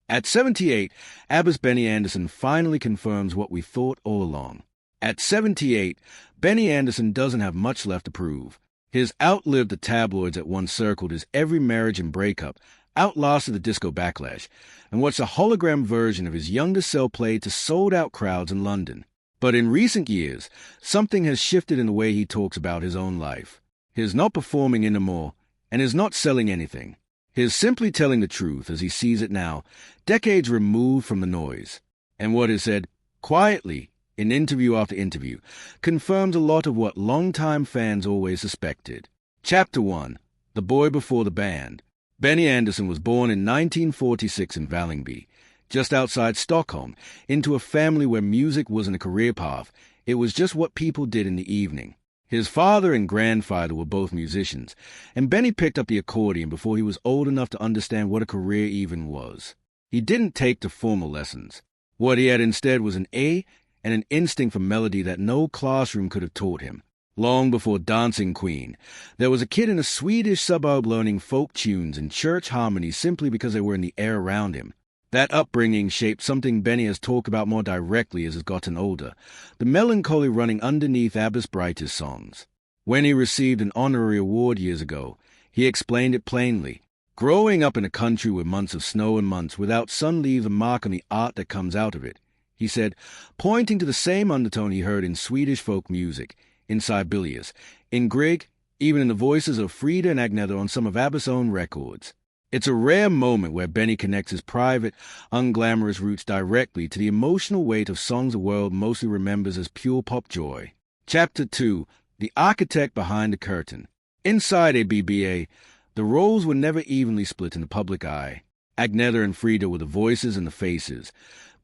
At 78, ABBA's Benny Andersson finally confirms what we thought all along. At 78, Benny Andersson doesn't have much left to prove. His outlived the tabloids that once circled his every marriage and breakup, outlasted the disco backlash, and watched a hologram version of his youngest self play to sold-out crowds in London. But in recent years, something has shifted in the way he talks about his own life. His not performing anymore, and his not selling anything. His simply telling the truth as he sees it now, decades removed from the noise. And what is said quietly in interview after interview confirms a lot of what longtime fans always suspected. Chapter 1. The Boy Before the Band. Benny Andersson was born in 1946 in Vällingby, just outside Stockholm, into a family where music wasn't a career path. It was just what people did in the evening. His father and grandfather were both musicians, and Benny picked up the accordion before he was old enough to understand what a career even was. He didn't take to formal lessons. What he had instead was an A and an instinct for melody that no classroom could have taught him. Long before Dancing Queen, there was a kid in a Swedish suburb learning folk tunes and church harmonies simply because they were in the air around him. That upbringing shaped something Benny has talked about more directly as he's gotten older, the melancholy running underneath ABBA's brightest songs. When he received an honorary award years ago, he explained it plainly. Growing up in a country with months of snow and months without sun leaves a mark on the art that comes out of it, he said, pointing to the same undertone he heard in Swedish folk music, in Sibelius, in Grieg, even in the voices of Frida and Agnetha on some of ABBA's own records. It's a rare moment where Benny connects his private, unglamorous roots directly to the emotional weight of songs the world mostly remembers as pure pop joy. Chapter 2. The Architect Behind the Curtain. Inside ABBA, the roles were never evenly split in the public eye. Agnetha and Frida were the voices and the faces.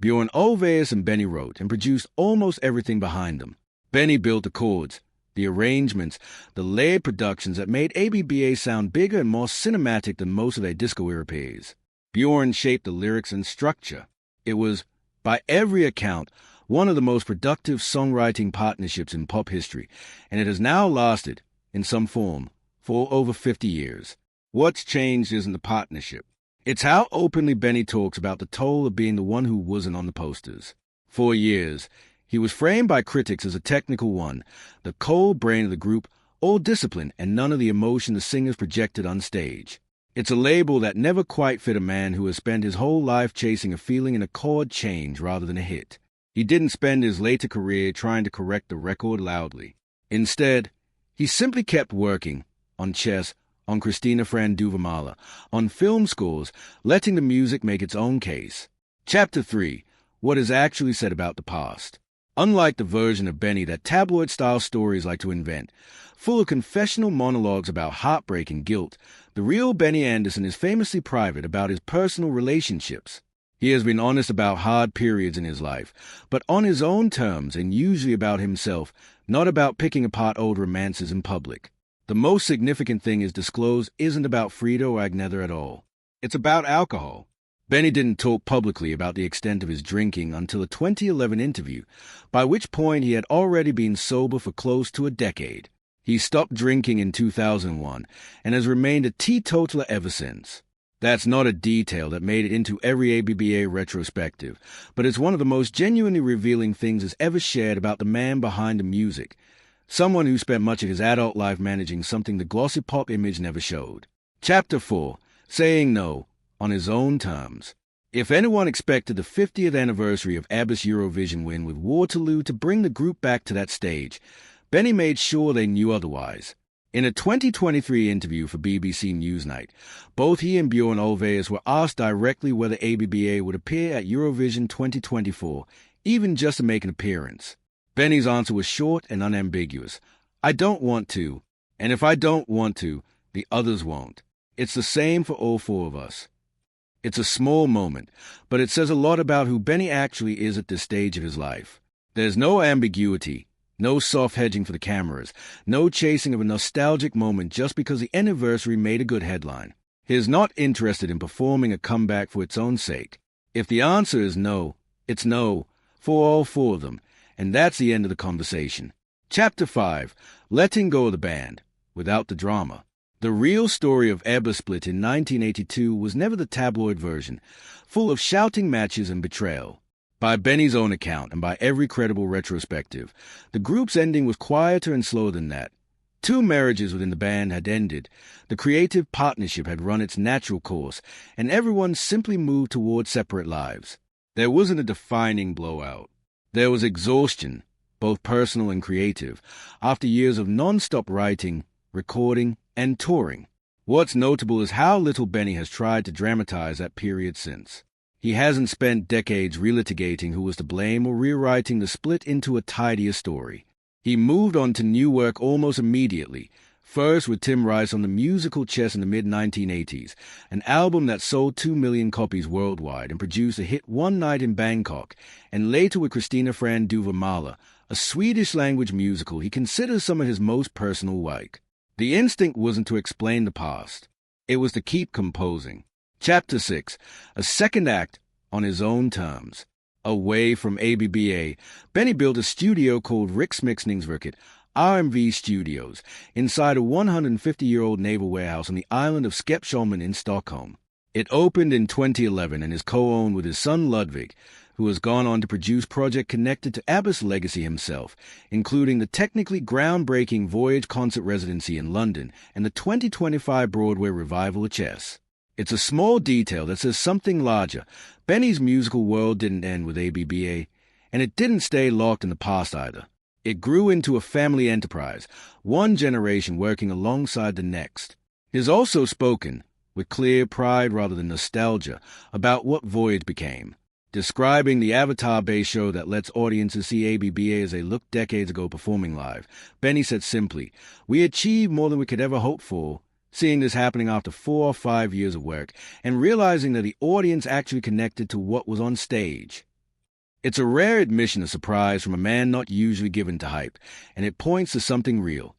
Björn Ulvaeus and Benny wrote and produced almost everything behind them. Benny built the chords, the arrangements, the layered productions that made ABBA sound bigger and more cinematic than most of their disco-era peers. Björn shaped the lyrics and structure. It was, by every account, one of the most productive songwriting partnerships in pop history, and it has now lasted, in some form, for over 50 years. What's changed isn't the partnership. It's how openly Benny talks about the toll of being the one who wasn't on the posters. For years, he was framed by critics as a technical one, the cold brain of the group, all discipline and none of the emotion the singers projected on stage. It's a label that never quite fit a man who has spent his whole life chasing a feeling and a chord change rather than a hit. He didn't spend his later career trying to correct the record loudly. Instead, he simply kept working, on chess, on Christina Fran Duvamala, on film scores, letting the music make its own case. Chapter 3. What is actually said about the past. Unlike the version of Benny that tabloid-style stories like to invent, full of confessional monologues about heartbreak and guilt, the real Benny Andersson is famously private about his personal relationships. He has been honest about hard periods in his life, but on his own terms and usually about himself, not about picking apart old romances in public. The most significant thing is disclosed isn't about Frida or Agnetha at all. It's about alcohol. Benny didn't talk publicly about the extent of his drinking until a 2011 interview, by which point he had already been sober for close to a decade. He stopped drinking in 2001 and has remained a teetotaler ever since. That's not a detail that made it into every ABBA retrospective, but it's one of the most genuinely revealing things has ever shared about the man behind the music, someone who spent much of his adult life managing something the glossy pop image never showed. Chapter 4. Saying No. On his own terms. If anyone expected the 50th anniversary of ABBA's Eurovision win with Waterloo to bring the group back to that stage, Benny made sure they knew otherwise. In a 2023 interview for BBC Newsnight, both he and Björn Ulvaeus were asked directly whether ABBA would appear at Eurovision 2024, even just to make an appearance. Benny's answer was short and unambiguous. I don't want to, and if I don't want to, the others won't. It's the same for all four of us. It's a small moment, but it says a lot about who Benny actually is at this stage of his life. There's no ambiguity, no soft hedging for the cameras, no chasing of a nostalgic moment just because the anniversary made a good headline. He's not interested in performing a comeback for its own sake. If the answer is no, it's no, for all four of them, and that's the end of the conversation. Chapter 5. Letting Go of the Band, Without the Drama. The real story of ABBA's split in 1982 was never the tabloid version. full of shouting matches and betrayal. By Benny's own account, and by every credible retrospective, the group's ending was quieter and slower than that. 2 marriages within the band had ended, the creative partnership had run its natural course, and everyone simply moved toward separate lives. There wasn't a defining blowout. There was exhaustion, both personal and creative, after years of non-stop writing, recording, and touring. What's notable is how little Benny has tried to dramatize that period since. He hasn't spent decades relitigating who was to blame or rewriting the split into a tidier story. He moved on to new work almost immediately, first with Tim Rice on the musical chess in the mid-1980s, an album that sold 2 million copies worldwide and produced a hit One Night in Bangkok, and later with Kristina Fran Duva-Mala, a Swedish-language musical he considers some of his most personal work. The instinct wasn't to explain the past. It was to keep composing. Chapter 6, a second act on his own terms. Away from ABBA, Benny built a studio called Riksmixningsverket, RMV Studios, inside a 150-year-old naval warehouse on the island of Skeppsholmen in Stockholm. It opened in 2011 and is co-owned with his son Ludwig, who has gone on to produce projects connected to ABBA's legacy himself, including the technically groundbreaking Voyage concert residency in London and the 2025 Broadway revival of Chess. It's a small detail that says something larger. Benny's musical world didn't end with ABBA, and it didn't stay locked in the past either. It grew into a family enterprise, one generation working alongside the next. He has also spoken, with clear pride rather than nostalgia, about what Voyage became. Describing the avatar-based show that lets audiences see ABBA as they looked decades ago performing live, Benny said simply, "We achieved more than we could ever hope for, seeing this happening after 4 or 5 years of work, and realizing that the audience actually connected to what was on stage." It's a rare admission of surprise from a man not usually given to hype, and it points to something real.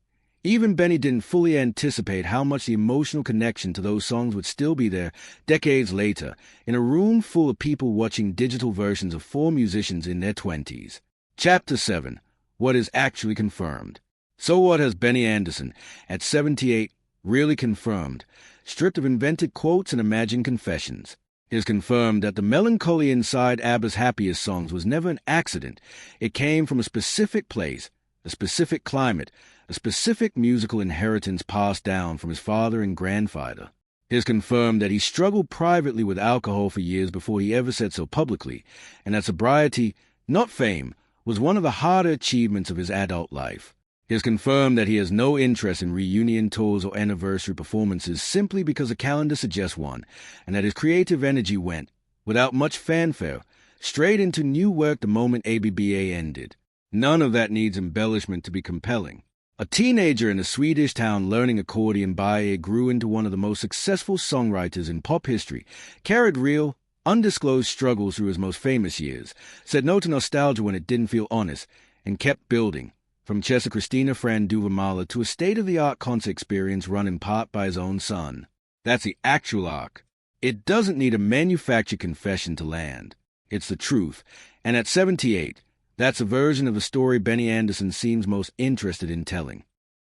Even Benny didn't fully anticipate how much the emotional connection to those songs would still be there decades later, in a room full of people watching digital versions of 4 musicians in their 20s. Chapter 7, what is actually confirmed. So what has Benny Andersson, at 78, really confirmed, stripped of invented quotes and imagined confessions? He has confirmed that the melancholy inside ABBA's happiest songs was never an accident. It came from a specific place, a specific climate, a specific musical inheritance passed down from his father and grandfather. He has confirmed that he struggled privately with alcohol for years before he ever said so publicly, and that sobriety, not fame, was one of the harder achievements of his adult life. He has confirmed that he has no interest in reunion tours or anniversary performances simply because the calendar suggests one, and that his creative energy went, without much fanfare, straight into new work the moment ABBA ended. None of that needs embellishment to be compelling. A teenager in a Swedish town learning accordion by grew into one of the most successful songwriters in pop history, carried real, undisclosed struggles through his most famous years, said no to nostalgia when it didn't feel honest, and kept building. From Chessa Kristina Fran Duva-Mala to a state-of-the-art concert experience run in part by his own son. That's the actual arc. It doesn't need a manufactured confession to land. It's the truth. And at 78, that's a version of the story Benny Andersson seems most interested in telling.